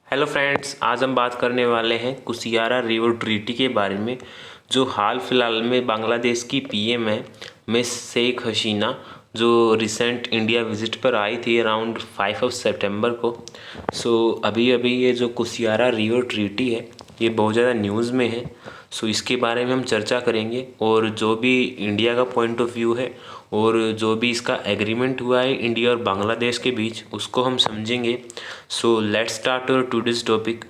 Hello friends, आज हम बात करने वाले हैं कुसियारा रिवर ट्रीटी के बारे में, जो हाल फिलहाल में बांग्लादेश की पीएम है मिस शेख हसीना, जो रिसेंट इंडिया विजिट पर आई थी अराउंड 5 सितंबर को। अभी अभी ये जो कुसियारा रिवर ट्रीटी है ये बहुत ज़्यादा न्यूज़ में है। इसके बारे में हम चर्चा करेंगे और जो भी इंडिया का पॉइंट ऑफ व्यू है और जो भी इसका एग्रीमेंट हुआ है इंडिया और बांग्लादेश के बीच उसको हम समझेंगे। लेट्स स्टार्ट और टुडेज टॉपिक।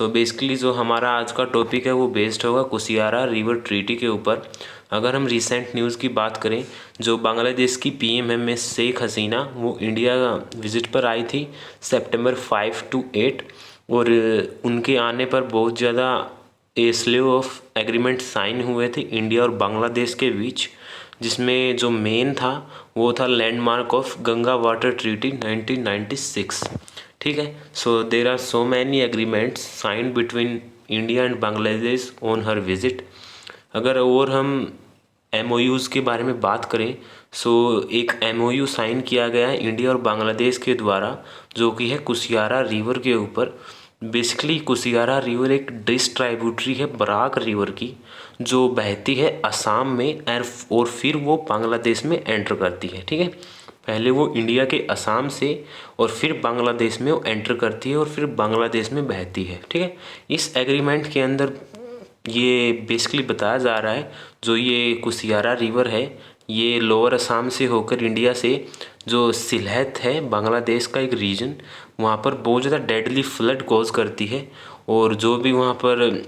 बेसिकली जो हमारा आज का टॉपिक है वो बेस्ड होगा कुसियारा रिवर ट्रीटी के ऊपर। अगर हम रिसेंट न्यूज़ की बात करें, जो बांग्लादेश की पीएम है मिस शेख हसीना, वो इंडिया विजिट पर आई थी सितंबर 5 to 8। और उनके आने पर बहुत ज़्यादा a slew of agreement sign हुए थे इंडिया और बांग्लादेश के बीच, जिसमें जो मेन था वो था landmark of Ganga water treaty 1996। ठीक है। There are so many agreements signed between India and Bangladesh on her visit. अगर और हम एमओयूज़ के बारे में बात करें, एक एमओयू साइन किया गया है इंडिया और बांग्लादेश के द्वारा, जो कि है कुसियारा रिवर के ऊपर। बेसिकली कुसियारा रिवर एक डिस ट्राइब्यूटरी है बराक रिवर की, जो बहती है असम में और फिर वो बांग्लादेश में एंटर करती है। ठीक है। पहले वो इंडिया के असम से और फिर बांग्लादेश में वो एंटर करती है और फिर बांग्लादेश में बहती है। ठीक है। इस एग्रीमेंट के अंदर ये बेसिकली बताया जा रहा है, जो ये कुसियारा रिवर है ये लोअर असम से होकर इंडिया से जो सिलहट है बांग्लादेश का एक रीजन, वहाँ पर बहुत ज़्यादा डेडली फ्लड कॉज करती है। और जो भी वहाँ पर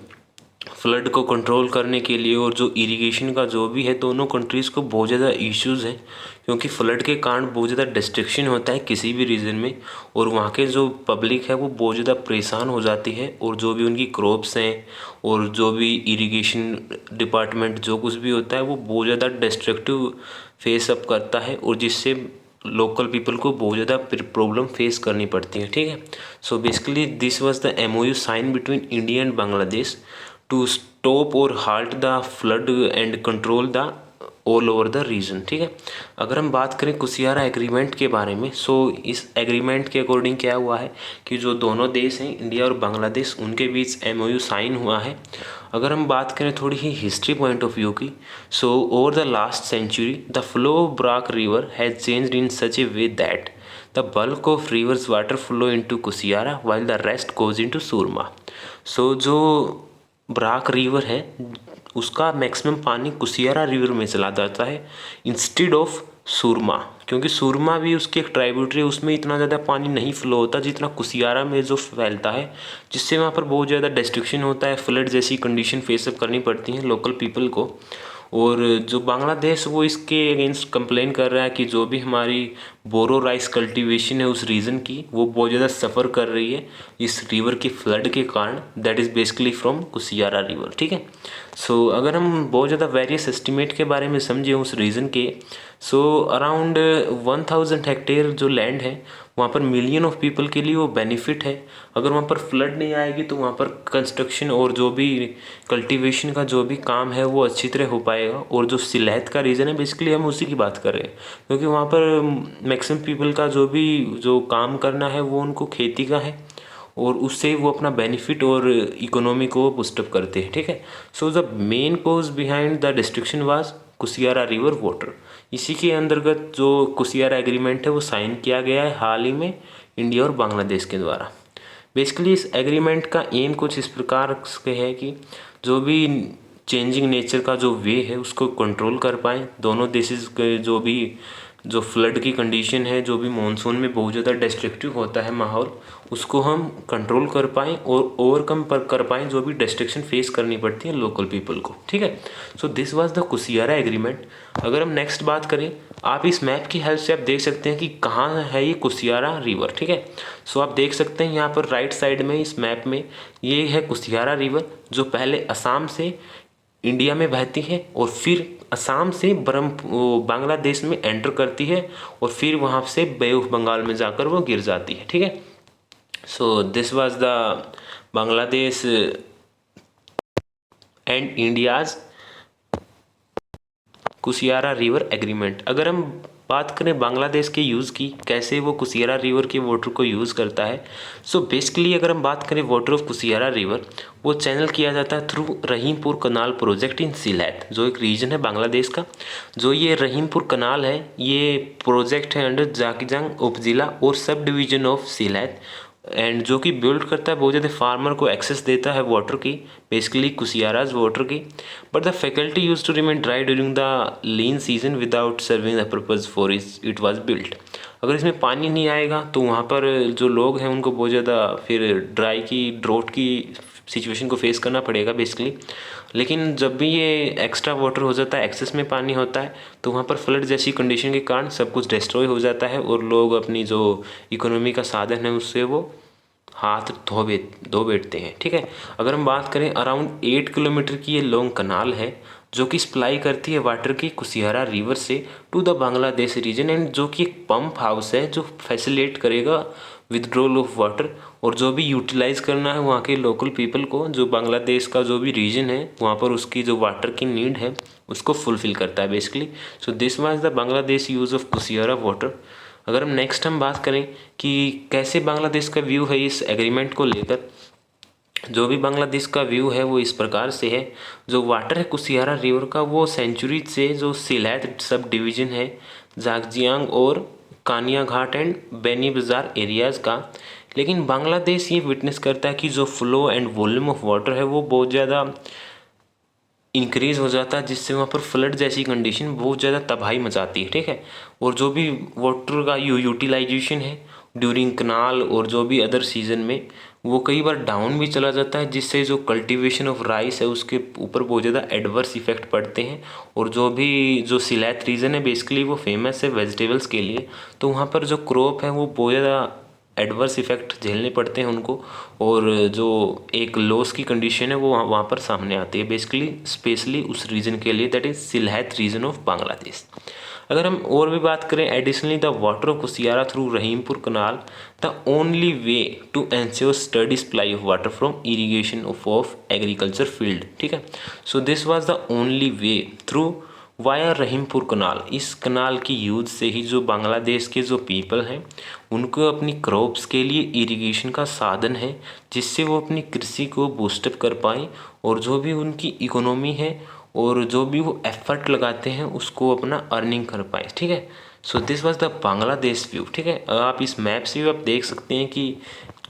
फ्लड को कंट्रोल करने के लिए और जो इरिगेशन का जो भी है, दोनों कंट्रीज़ को बहुत ज़्यादा इश्यूज़ हैं, क्योंकि फ्लड के कारण बहुत ज़्यादा डिस्ट्रक्शन होता है किसी भी रीजन में, और वहाँ के जो पब्लिक है वो बहुत ज़्यादा परेशान हो जाती है। और जो भी उनकी क्रॉप्स हैं और जो भी इरिगेशन डिपार्टमेंट जो कुछ भी होता है वो बहुत ज़्यादा डिस्ट्रक्टिव फेस अप करता है, और जिससे लोकल पीपल को बहुत ज़्यादा प्रॉब्लम फेस करनी पड़ती है। ठीक है। Basically this was the MoU sign between India and Bangladesh to stop और halt the flood and control the all over the region. ठीक है। अगर हम बात करें कुसियारा एग्रीमेंट के बारे में, इस एग्रीमेंट के अकॉर्डिंग क्या हुआ है कि जो दोनों देश हैं इंडिया और बांग्लादेश, उनके बीच एमओयू साइन हुआ है। अगर हम बात करें थोड़ी ही हिस्ट्री पॉइंट ऑफ व्यू की, over the last century the flow of Barak river has changed in such a way that the bulk of rivers water flow into Kushiyara while the rest goes into Surma. जो Barak river है उसका maximum पानी Kushiyara river में चला जाता है instead of सुरमा, क्योंकि सुरमा भी उसकी एक ट्राइब्यूटरी है, उसमें इतना ज़्यादा पानी नहीं फ्लो होता जितना कुसियारा में जो फैलता है, जिससे वहाँ पर बहुत ज़्यादा डिस्ट्रक्शन होता है, फ्लड जैसी कंडीशन फेसअप करनी पड़ती है लोकल पीपल को। और जो बांग्लादेश वो इसके अगेंस्ट कंप्लेन कर रहा है कि जो भी हमारी बोरो राइस कल्टीवेशन है उस रीजन की, वो बहुत ज़्यादा सफ़र कर रही है इस रिवर के फ्लड के कारण, that is basically from Kushiyara river. ठीक है। अगर हम बहुत ज़्यादा वेरियस एस्टिमेट के बारे में समझें उस रीजन के, अराउंड 1000 हेक्टेयर जो लैंड है वहाँ पर मिलियन ऑफ पीपल के लिए वो बेनिफिट है। अगर वहाँ पर फ्लड नहीं आएगी तो वहाँ पर कंस्ट्रक्शन और जो भी कल्टीवेशन का जो भी काम है वो अच्छी तरह हो पाएगा। और जो सिलहट का रीज़न है बेसिकली हम उसी की बात कर रहे हैं, क्योंकि वहाँ पर मैक्सिमम पीपल का जो काम करना है वो उनको खेती का है, और उससे वो अपना बेनिफिट और इकोनॉमी को बूस्टअप करते हैं। ठीक है। The main cause behind the destruction was Kushiyara river water. इसी के अंतर्गत जो कुसियारा एग्रीमेंट है वो साइन किया गया है हाल ही में इंडिया और बांग्लादेश के द्वारा। बेसिकली इस एग्रीमेंट का एम कुछ इस प्रकार के है कि जो भी चेंजिंग नेचर का जो वे है उसको कंट्रोल कर पाएँ दोनों देशेस के। जो फ्लड की कंडीशन है, जो भी मानसून में बहुत ज़्यादा डिस्ट्रक्टिव होता है माहौल, उसको हम कंट्रोल कर पाएँ और ओवरकम कर पाएँ जो भी डिस्ट्रक्शन फेस करनी पड़ती है लोकल पीपल को। ठीक है। This was the Kushiyara agreement. अगर हम नेक्स्ट बात करें, आप इस मैप की हेल्प से आप देख सकते हैं कि कहाँ है ये कुसियारा रिवर। ठीक है। आप देख सकते हैं यहाँ पर राइट साइड में इस मैप में ये है कुसियारा रिवर, जो पहले असम से इंडिया में बहती है और फिर असम से बांग्लादेश में एंटर करती है और फिर वहाँ से बे ऑफ बंगाल में जाकर वो गिर जाती है। ठीक है। This was the Bangladesh and India's Kushiyara river agreement. अगर हम बात करें बांग्लादेश के यूज़ की, कैसे वो कुसियारा रिवर के वाटर को यूज़ करता है। सो बेसिकली अगर हम बात करें वाटर ऑफ कुसियारा रिवर, वो चैनल किया जाता है through Rahimpur canal project in Sylhet, जो एक रीजन है बांग्लादेश का। जो ये रहीमपुर कनाल है, ये प्रोजेक्ट है अंडर जाकिजांग उपजिला और sub division of slate, and जो कि बिल्ड करता है बहुत ज़्यादा फार्मर को एक्सेस देता है वाटर की, बेसिकली कुसियाराज वाटर की। But the faculty use to remain dry during the lean season without serving the purpose for it was built. अगर इसमें पानी नहीं आएगा तो वहाँ पर जो लोग हैं उनको बहुत ज़्यादा फिर ड्रोट की सिचुएशन को फेस करना पड़ेगा बेसिकली। लेकिन जब भी ये एक्स्ट्रा वाटर हो जाता है, एक्सेस में पानी होता है, तो वहाँ पर फ्लड जैसी कंडीशन के कारण सब कुछ डिस्ट्रॉय हो जाता है और लोग अपनी जो इकोनॉमी का साधन है उससे वो हाथ धो बैठते हैं। ठीक है, अगर हम बात करें अराउंड 8 किलोमीटर की ये लॉन्ग कनाल है जो कि सप्लाई करती है वाटर की कुसियारा रिवर से to the Bangladesh region, and जो कि एक पंप हाउस है जो फैसिलिटेट करेगा विदड्रॉल ऑफ वाटर, और जो भी यूटिलाइज करना है वहाँ के लोकल पीपल को, जो बांग्लादेश का जो भी रीजन है वहाँ पर उसकी जो वाटर की नीड है उसको फुलफिल करता है basically. So this was the Bangladesh use of Kushiyara water. अगर हम बात करें कि कैसे बांग्लादेश का व्यू है इस एग्रीमेंट को लेकर, जो भी बांग्लादेश का व्यू है वो इस प्रकार से है। जो वाटर है कुसियारा रिवर का वो सेंचुरी से जो सिलेट सब डिवीज़न है, जागजियांग और कानिया घाट एंड बेनी बाजार एरियाज़ का। लेकिन बांग्लादेश ये विटनेस करता है कि जो flow and volume of water है वो बहुत ज़्यादा इंक्रीज़ हो जाता है, जिससे वहाँ पर फ्लड जैसी कंडीशन बहुत ज़्यादा तबाही मचाती है। ठीक है, और जो भी वाटर का यूटिलाइजेशन है ड्यूरिंग कनाल और जो भी अदर सीजन में वो कई बार डाउन भी चला जाता है, जिससे जो कल्टीवेशन ऑफ राइस है उसके ऊपर बहुत ज़्यादा एडवर्स इफेक्ट पड़ते हैं। और जो सिलेट रीजन है बेसिकली वो फेमस है वेजिटेबल्स के लिए, तो वहाँ पर जो क्रॉप है वो बहुत ज़्यादा एडवर्स इफेक्ट झेलने पड़ते हैं उनको, और जो एक लॉस की कंडीशन है वो वहाँ पर सामने आती है बेसिकली स्पेशली उस रीजन के लिए, that is Sylhet region of Bangladesh. अगर हम और भी बात करें, additionally the water of Kushiyara through Rahimpur canal the only way to ensure steady supply of water from irrigation of agriculture field. ठीक है, so this was the only way through via Rahimpur canal. इस canal की यूज से ही जो बांग्लादेश के जो people हैं उनको अपनी क्रॉप्स के लिए इरिगेशन का साधन है, जिससे वो अपनी कृषि को बूस्टअप कर पाएँ और जो भी उनकी इकोनॉमी है और जो भी वो एफर्ट लगाते हैं उसको अपना अर्निंग कर पाए। ठीक है, so this was the Bangladesh view. ठीक है, आप इस मैप से भी आप देख सकते हैं कि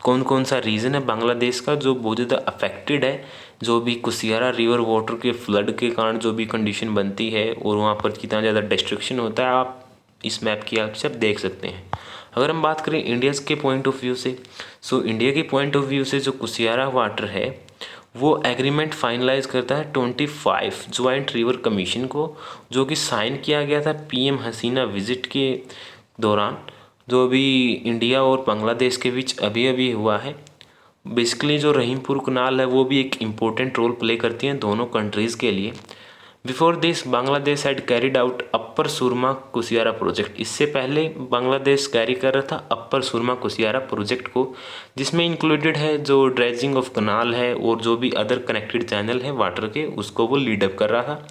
कौन कौन सा रीजन है बांग्लादेश का जो बहुत ज़्यादा अफेक्टेड है, जो भी कुसियारा रिवर वाटर के फ्लड के कारण जो भी कंडीशन बनती है और वहाँ पर कितना ज़्यादा डिस्ट्रक्शन होता है, आप इस मैप की हेल्प से आप देख सकते हैं। अगर हम बात करें इंडिया के पॉइंट ऑफ व्यू से, सो इंडिया के पॉइंट ऑफ व्यू से जो कुसियारा वाटर है वो एग्रीमेंट फाइनलाइज करता है 25 ज्वाइंट रिवर कमीशन को, जो कि साइन किया गया था पीएम हसीना विजिट के दौरान, जो अभी इंडिया और बांग्लादेश के बीच अभी अभी हुआ है। बेसिकली जो रहीमपुर कनाल है वो भी एक इम्पोर्टेंट रोल प्ले करती हैं दोनों कंट्रीज़ के लिए। Before this Bangladesh had carried out upper Surma Kushiyara project. इससे पहले बांग्लादेश कैरी कर रहा था अपर सुरमा कुसियारा प्रोजेक्ट को, जिसमें इंक्लूडेड है जो ड्रेजिंग ऑफ कनाल है और जो भी अदर कनेक्टेड चैनल है वाटर के, उसको वो लीडअप कर रहा था।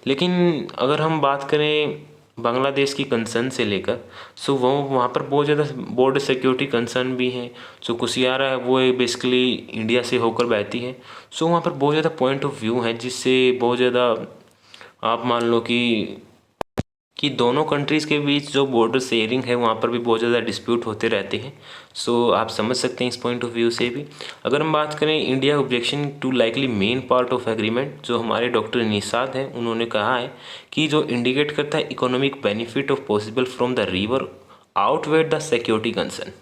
लेकिन अगर हम बात करें बांग्लादेश की कंसर्न से लेकर, सो वो वहाँ पर बहुत ज़्यादा बॉर्डर सिक्योरिटी कंसर्न भी है। सो कुसियारा है वो बेसिकली इंडिया से होकर बहती है, सो वहाँ पर बहुत ज़्यादा पॉइंट ऑफ व्यू है, जिससे बहुत ज़्यादा आप मान लो कि दोनों कंट्रीज़ के बीच जो बॉर्डर शेयरिंग है वहाँ पर भी बहुत ज़्यादा डिस्प्यूट होते रहते हैं। सो आप समझ सकते हैं इस पॉइंट ऑफ व्यू से भी। अगर हम बात करें India objection to likely main part of agreement, जो हमारे डॉक्टर निषाद हैं उन्होंने कहा है कि जो इंडिकेट करता है economic benefit of possible from the river outweigh the security concern.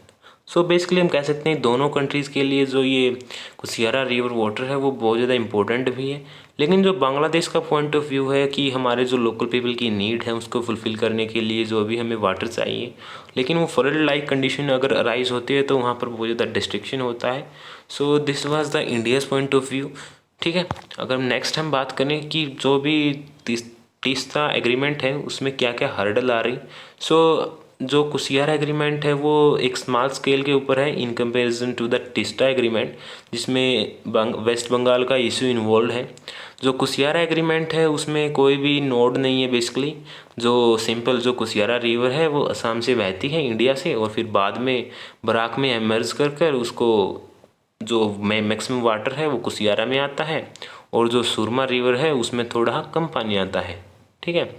So basically हम कह सकते हैं दोनों कंट्रीज़ के लिए जो ये कुसियारा रिवर वाटर है वो बहुत ज़्यादा इंपॉर्टेंट भी है। लेकिन जो बांग्लादेश का पॉइंट ऑफ व्यू है कि हमारे जो लोकल पीपल की नीड है उसको फुलफ़िल करने के लिए जो अभी हमें वाटर चाहिए, लेकिन वो फ्लड लाइक कंडीशन अगर अराइज होती है तो वहाँ पर बहुत ज़्यादा डिस्ट्रिक्शन होता है। So this was the India's point of view. ठीक है, अगर नेक्स्ट हम बात करें कि जो भी तीस्ता एग्रीमेंट है उसमें क्या क्या हर्डल आ रही, सो जो कुसियारा एग्रीमेंट है वो एक स्मॉल स्केल के ऊपर है in comparison to the Teesta agreement, जिसमें वेस्ट बंगाल का इशू इन्वॉल्व है। जो कुसियारा एग्रीमेंट है उसमें कोई भी नोड नहीं है बेसिकली। जो सिंपल जो कुसियारा रिवर है वो असम से बहती है इंडिया से, और फिर बाद में बराक में एमर्ज कर कर उसको जो मैक्सिमम वाटर है वो कुसियारा में आता है, और जो सुरमा रिवर है उसमें थोड़ा कम पानी आता है। ठीक है,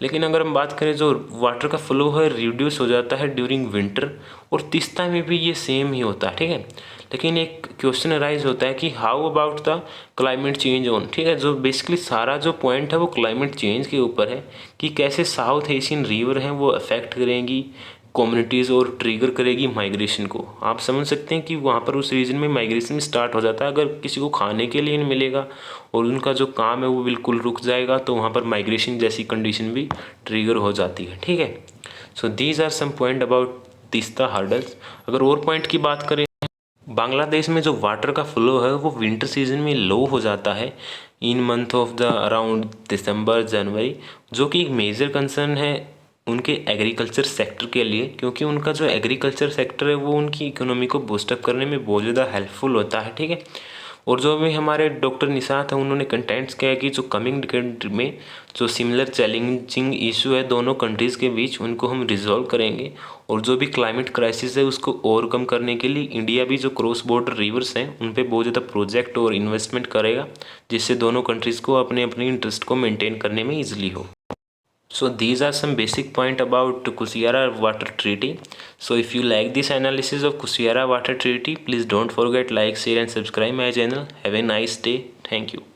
लेकिन अगर हम बात करें जो वाटर का फ्लो है रिड्यूस हो जाता है ड्यूरिंग विंटर, और तीस्ता में भी ये सेम ही होता है। ठीक है, लेकिन एक क्वेश्चन अराइज होता है कि how about the climate change on. ठीक है, जो बेसिकली सारा जो पॉइंट है वो क्लाइमेट चेंज के ऊपर है कि कैसे साउथ एशियन रिवर हैं वो अफेक्ट करेंगी कम्युनिटीज़ और ट्रिगर करेगी माइग्रेशन को। आप समझ सकते हैं कि वहाँ पर उस रीजन में माइग्रेशन स्टार्ट हो जाता है। अगर किसी को खाने के लिए नहीं मिलेगा और उनका जो काम है वो बिल्कुल रुक जाएगा, तो वहाँ पर माइग्रेशन जैसी कंडीशन भी ट्रिगर हो जाती है। ठीक है, so these are some point about Teesta hurdles. अगर और पॉइंट की बात करें, बांग्लादेश में जो वाटर का फ्लो है वो विंटर सीजन में लो हो जाता है in month of the around दिसंबर जनवरी, जो कि एक मेजर कंसर्न है उनके एग्रीकल्चर सेक्टर के लिए, क्योंकि उनका जो एग्रीकल्चर सेक्टर है वो उनकी इकोनॉमी को बूस्टअप करने में बहुत ज़्यादा हेल्पफुल होता है। ठीक है, और जो भी हमारे डॉक्टर निशात हैं उन्होंने कंटेंट्स किया है कि जो कमिंग डिकेड में जो सिमिलर चैलेंजिंग इशू है दोनों कंट्रीज़ के बीच उनको हम रिजॉल्व करेंगे, और जो भी क्लाइमेट क्राइसिस है उसको ओवरकम करने के लिए इंडिया भी जो क्रॉस बॉर्डर रिवर्स हैं उन पे बहुत ज़्यादा प्रोजेक्ट और इन्वेस्टमेंट करेगा, जिससे दोनों कंट्रीज़ को अपने अपने इंटरेस्ट को मेंटेन करने में ईजिली हो। So these are some basic point about Kusiara Water Treaty. So if you like this analysis of Kusiara Water Treaty, please don't forget like, share and subscribe my channel. Have a nice day. Thank you.